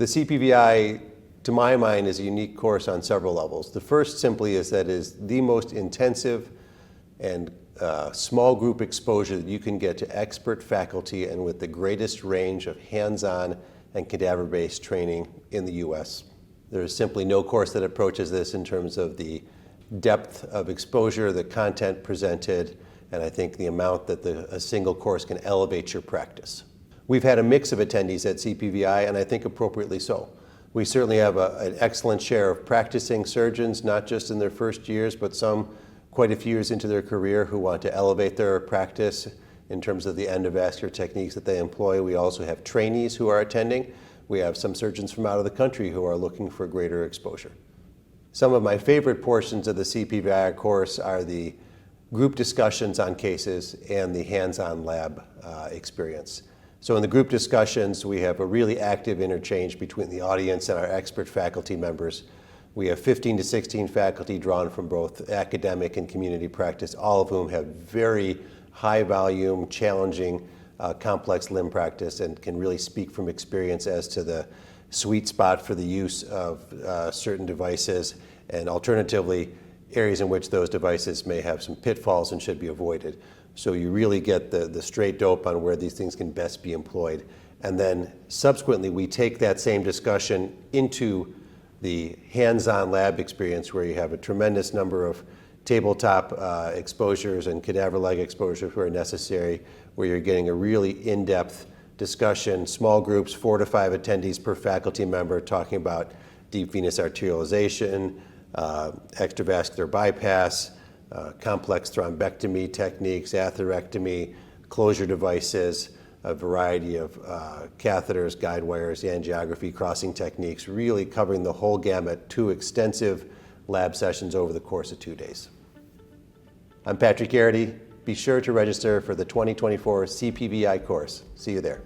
The CPVI, to my mind, is a unique course on several levels. The first simply is that it is the most intensive and small group exposure that you can get to expert faculty and with the greatest range of hands-on and cadaver-based training in the U.S. There is simply no course that approaches this in terms of the depth of exposure, the content presented, and I think the amount that a single course can elevate your practice. We've had a mix of attendees at CPVI, and I think appropriately so. We certainly have an excellent share of practicing surgeons, not just in their first years, but some quite a few years into their career who want to elevate their practice in terms of the endovascular techniques that they employ. We also have trainees who are attending. We have some surgeons from out of the country who are looking for greater exposure. Some of my favorite portions of the CPVI course are the group discussions on cases and the hands-on lab experience. So in the group discussions, we have a really active interchange between the audience and our expert faculty members. We have 15 to 16 faculty drawn from both academic and community practice, all of whom have very high volume, challenging, complex limb practice and can really speak from experience as to the sweet spot for the use of certain devices and alternatively areas in which those devices may have some pitfalls and should be avoided. So you really get the straight dope on where these things can best be employed. And then subsequently we take that same discussion into the hands-on lab experience where you have a tremendous number of tabletop exposures and cadaver leg exposures where necessary, where you're getting a really in-depth discussion, small groups, 4 to 5 attendees per faculty member talking about deep venous arterialization, extravascular bypass, complex thrombectomy techniques, atherectomy, closure devices, a variety of catheters, guide wires, angiography, crossing techniques, really covering the whole gamut, 2 extensive lab sessions over the course of 2 days. I'm Patrick Geraghty. Be sure to register for the 2024 CPVI course. See you there.